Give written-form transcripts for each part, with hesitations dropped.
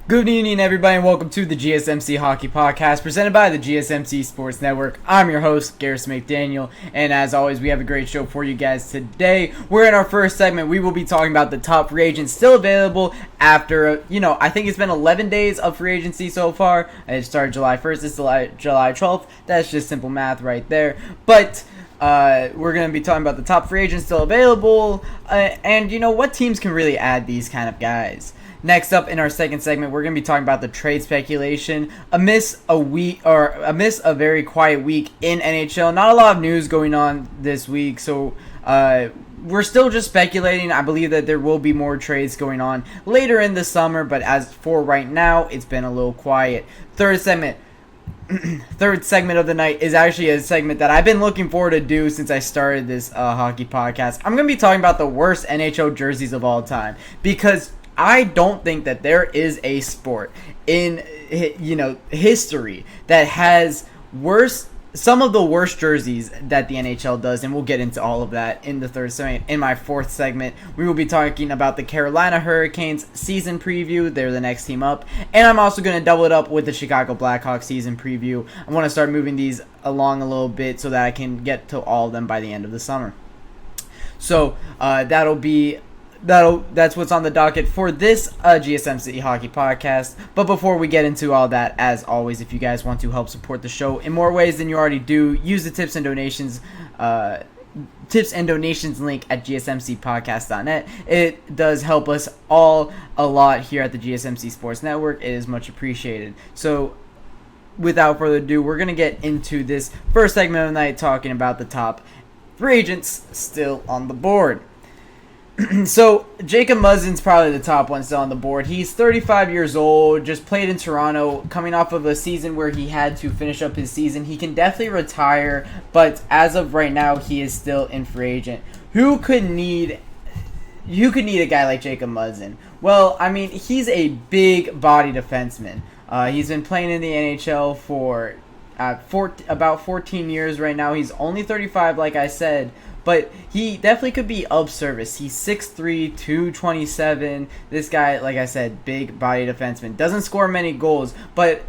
Good evening, everybody, and welcome to the GSMC Hockey Podcast, presented by the GSMC Sports Network. I'm your host, Garrison McDaniel, and as always, we have a great show for you guys today. We're in our first segment. We will be talking about the top free agents still available after, I think it's been 11 days of free agency so far. It started July 1st, it's July 12th. That's just simple math right there. But we're going to be talking about the top free agents still available, and what teams can really add these kind of guys. Next up in our second segment, we're going to be talking about the trade speculation. Amidst a very quiet week in NHL, not a lot of news going on this week, so we're still just speculating. I believe that there will be more trades going on later in the summer, but as for right now, it's been a little quiet. Third segment of the night is actually a segment that I've been looking forward to do since I started this hockey podcast. I'm going to be talking about the worst NHL jerseys of all time, because I don't think that there is a sport in history that has some of the worst jerseys that the NHL does, and we'll get into all of that in the third segment. In my fourth segment, we will be talking about the Carolina Hurricanes season preview. They're the next team up, and I'm also going to double it up with the Chicago Blackhawks season preview. I want to start moving these along a little bit so that I can get to all of them by the end of the summer. So that's what's on the docket for this GSMC Hockey Podcast. But before we get into all that, as always, if you guys want to help support the show in more ways than you already do, use the tips and donations link at gsmcpodcast.net. It does help us all a lot here at the GSMC Sports Network. It is much appreciated. So without further ado, we're going to get into this first segment of the night talking about the top free agents still on the board. So, Jacob Muzzin's probably the top one still on the board. He's 35 years old, just played in Toronto, coming off of a season where he had to finish up his season. He can definitely retire, but as of right now, he is still in free agent. Who could need a guy like Jacob Muzzin? Well, I mean, he's a big body defenseman. He's been playing in the NHL for about 14 years right now. He's only 35, like I said, but he definitely could be of service. He's 6'3", 227. This guy, like I said, big body defenseman. Doesn't score many goals, but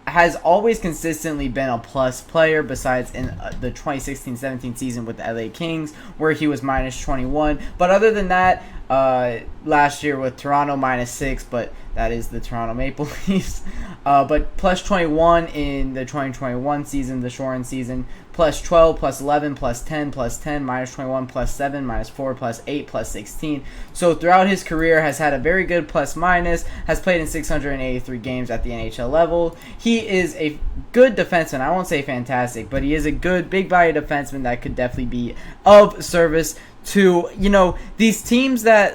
has always consistently been a plus player, besides in the 2016-17 season with the LA Kings, where he was minus 21. But other than that, last year with Toronto, minus 6, but that is the Toronto Maple Leafs. But plus 21 in the 2021 season, the Shorin season. Plus 12, plus 11, plus 10, plus 10, minus 21, plus 7, minus 4, plus 8, plus 16. So throughout his career has had a very good plus minus, has played in 683 games at the NHL level. He is a good defenseman. I won't say fantastic, but he is a good big body defenseman that could definitely be of service to, these teams that,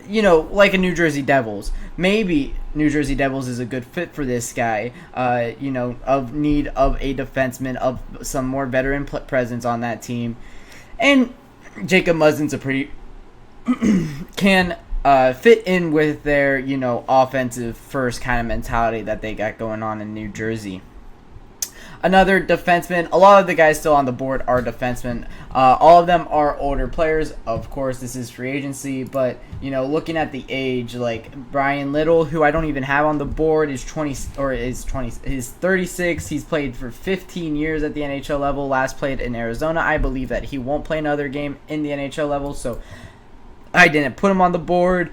like a New Jersey Devils. Maybe New Jersey Devils is a good fit for this guy, of need of a defenseman, of some more veteran presence on that team. And Jacob Muzzin's can fit in with their, offensive first kind of mentality that they got going on in New Jersey. Another defenseman, a lot of the guys still on the board are defensemen. All of them are older players. Of course, this is free agency, but, looking at the age, like Brian Little, who I don't even have on the board, is 36. He's played for 15 years at the NHL level, last played in Arizona. I believe that he won't play another game in the NHL level, so I didn't put him on the board.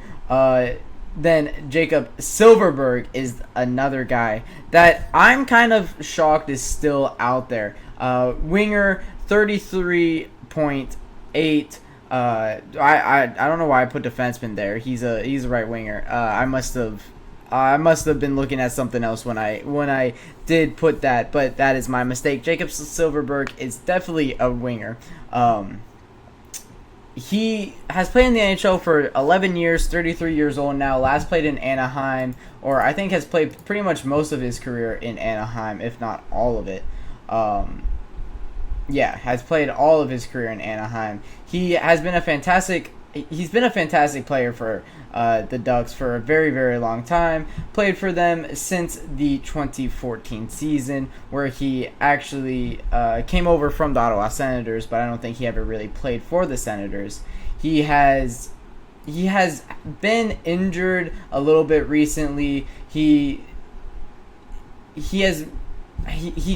Then Jacob Silverberg is another guy that I'm kind of shocked is still out there. Winger, 33.8. I don't know why I put defenseman there. He's a right winger. I must have been looking at something else when I did put that, but that is my mistake. Jacob Silverberg is definitely a winger. He has played in the NHL for 11 years, 33 years old now. Last played in Anaheim, or I think has played pretty much most of his career in Anaheim, if not all of it. Has played all of his career in Anaheim. He's been a fantastic player for the Ducks for a very, very long time. Played for them since the 2014 season, where he actually came over from the Ottawa Senators, but I don't think he ever really played for the Senators. He has he has been injured a little bit recently. He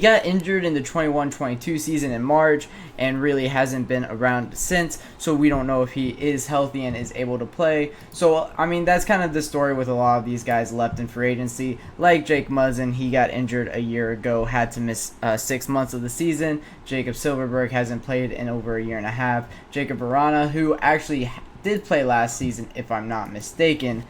got injured in the 21-22 season in March and really hasn't been around since, so we don't know if he is healthy and is able to play. So, I mean, that's kind of the story with a lot of these guys left in free agency. Like Jake Muzzin, he got injured a year ago, had to miss 6 months of the season. Jacob Silverberg hasn't played in over a year and a half. Jacob Verana, who actually did play last season, if I'm not mistaken,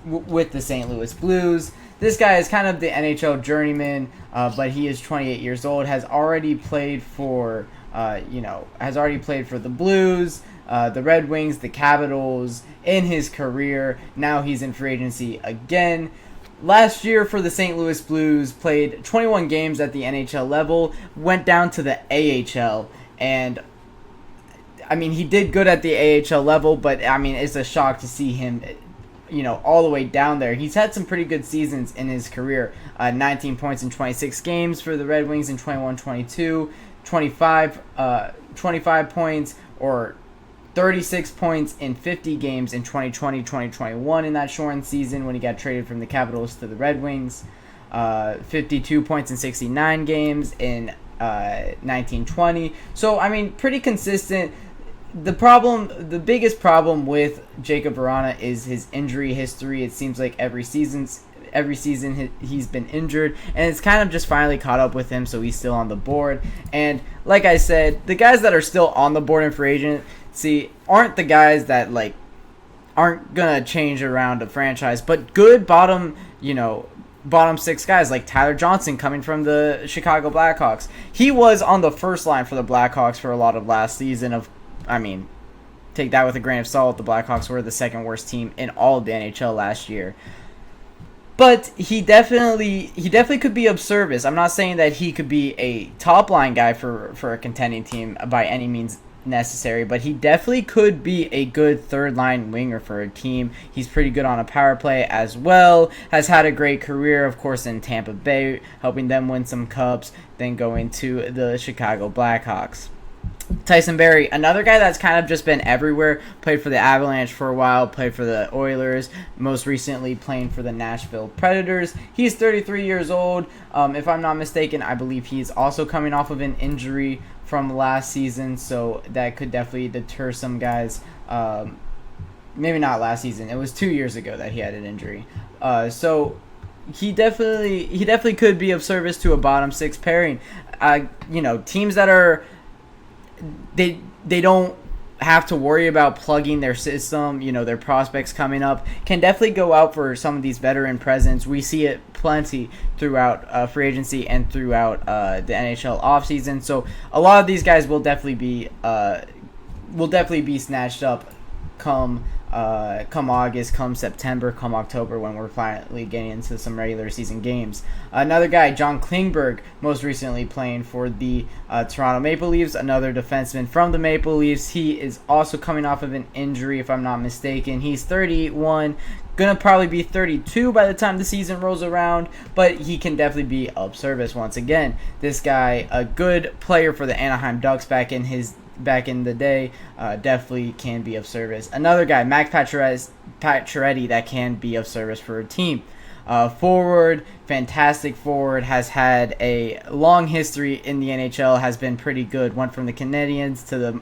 with the St. Louis Blues. This guy is kind of the NHL journeyman, but he is 28 years old, has already played for the Blues, the Red Wings, the Capitals in his career. Now he's in free agency again. Last year for the St. Louis Blues, played 21 games at the NHL level, went down to the AHL, and I mean, he did good at the AHL level, but I mean, it's a shock to see him all the way down there. He's had some pretty good seasons in his career. 19 points in 26 games for the Red Wings in 21-22, 25 points or 36 points in 50 games in 2020-2021 in that shortened season when he got traded from the Capitals to the Red Wings. 52 points in 69 games in 19-20. So, I mean, pretty consistent. The biggest problem with Jacob Verana is his injury history. It seems like every season he's been injured, and it's kind of just finally caught up with him, so he's still on the board. And like I said, the guys that are still on the board in free agency aren't the guys that aren't gonna change around a franchise, but good bottom six guys like Tyler Johnson coming from the Chicago Blackhawks. He was on the first line for the Blackhawks for a lot of last season. Take that with a grain of salt. The Blackhawks were the second worst team in all of the NHL last year. But he definitely could be of service. I'm not saying that he could be a top line guy for a contending team by any means necessary, but he definitely could be a good third line winger for a team. He's pretty good on a power play as well. Has had a great career, of course, in Tampa Bay, helping them win some cups, then going to the Chicago Blackhawks. Tyson Barrie, another guy that's kind of just been everywhere, played for the Avalanche for a while, played for the Oilers, most recently playing for the Nashville Predators. He's 33 years old. If I'm not mistaken, I believe he's also coming off of an injury from last season, so that could definitely deter some guys. Maybe not last season. It was 2 years ago that he had an injury. So he definitely could be of service to a bottom six pairing. Teams that are they don't have to worry about plugging their system, their prospects coming up, can definitely go out for some of these veteran presence. We see it plenty throughout free agency and throughout the NHL offseason. So a lot of these guys will definitely be snatched up come August, come September, come October, when we're finally getting into some regular season games. Another guy, John Klingberg, most recently playing for the Toronto Maple Leafs, another defenseman from the Maple Leafs. He is also coming off of an injury, if I'm not mistaken. He's 31, gonna probably be 32 by the time the season rolls around, but he can definitely be of service once again. This guy, a good player for the Anaheim Ducks back in the day, definitely can be of service. Another guy, Max Pacioretty, that can be of service for a team. Forward, fantastic forward, has had a long history in the NHL, has been pretty good. Went from the Canadiens to the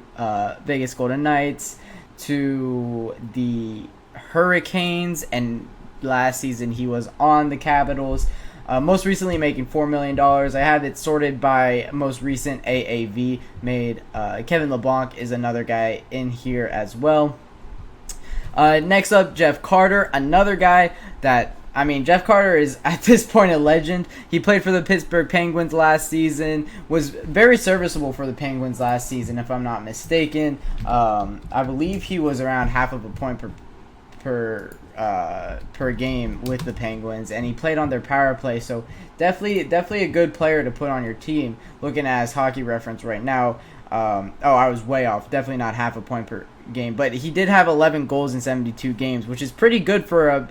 Vegas Golden Knights to the Hurricanes, and last season he was on the Capitals. Most recently making $4 million. I have it sorted by most recent AAV made. Kevin LeBlanc is another guy in here as well. Next up, Jeff Carter, another guy that, Jeff Carter is at this point a legend. He played for the Pittsburgh Penguins last season, was very serviceable for the Penguins last season, if I'm not mistaken. I believe he was around half of a point per game with the Penguins, and he played on their power play, so definitely a good player to put on your team. Looking at his hockey reference right now, I was way off. Definitely not half a point per game, but he did have 11 goals in 72 games, which is pretty good for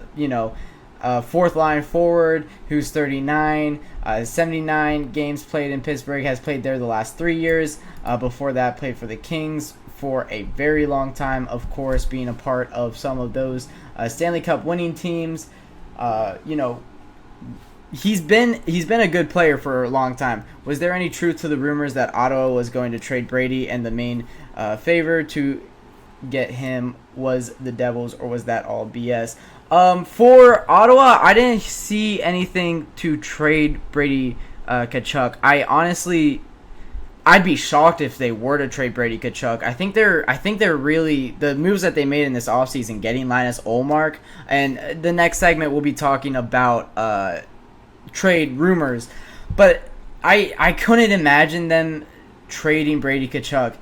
a fourth line forward who's 39. 79 games played in Pittsburgh, has played there the last 3 years. Before that, played for the Kings for a very long time, of course, being a part of some of those Stanley Cup winning teams. He's been a good player for a long time. Was there any truth to the rumors that Ottawa was going to trade Brady and the main favor to get him was the Devils, or was that all BS? For Ottawa, I didn't see anything to trade Brady Tkachuk. I'd be shocked if they were to trade Brady Tkachuk. I think they're really, the moves that they made in this offseason, getting Linus Ullmark, and the next segment we'll be talking about trade rumors, but I couldn't imagine them trading Brady Tkachuk.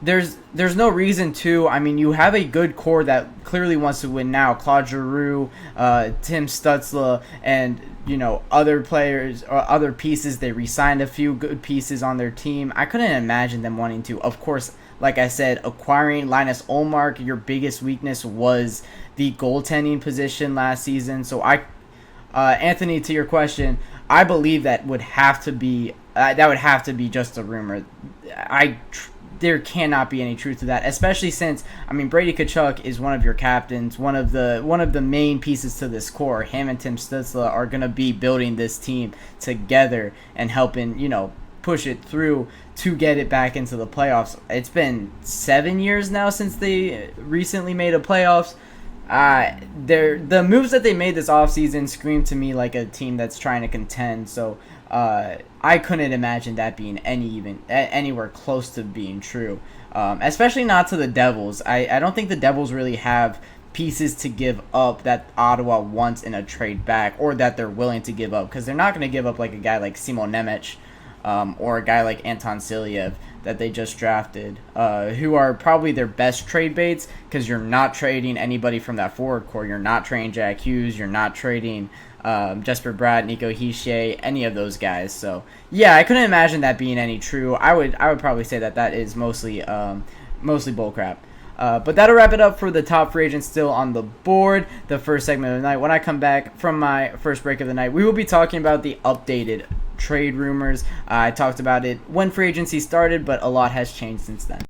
There's no reason to. I mean, you have a good core that clearly wants to win now. Claude Giroux, Tim Stützle, and other players or other pieces. They re-signed a few good pieces on their team. I couldn't imagine them wanting to. Of course, like I said, acquiring Linus Ullmark, your biggest weakness was the goaltending position last season. So Anthony, to your question, I believe that would have to be just a rumor. There cannot be any truth to that, especially since Brady Tkachuk is one of your captains, one of the main pieces to this core. Him and Tim Stützle are gonna be building this team together and helping push it through to get it back into the playoffs. It's been 7 years now since they recently made a playoffs. The moves that they made this offseason scream to me like a team that's trying to contend. So I couldn't imagine that being anywhere close to being true, especially not to the Devils. I don't think the Devils really have pieces to give up that Ottawa wants in a trade back, or that they're willing to give up, because they're not going to give up like a guy like Simon Nemec or a guy like Anton Silyev that they just drafted, who are probably their best trade baits, because you're not trading anybody from that forward core. You're not trading Jack Hughes. You're not trading Jesper Bratt, Nico Hischier, any of those guys. So yeah, I couldn't imagine that being any true. I would probably say that is mostly bullcrap. But that'll wrap it up for the top free agents still on the board, the first segment of the night. When I come back from my first break of the night, we will be talking about the updated trade rumors. I talked about it when free agency started, but a lot has changed since then.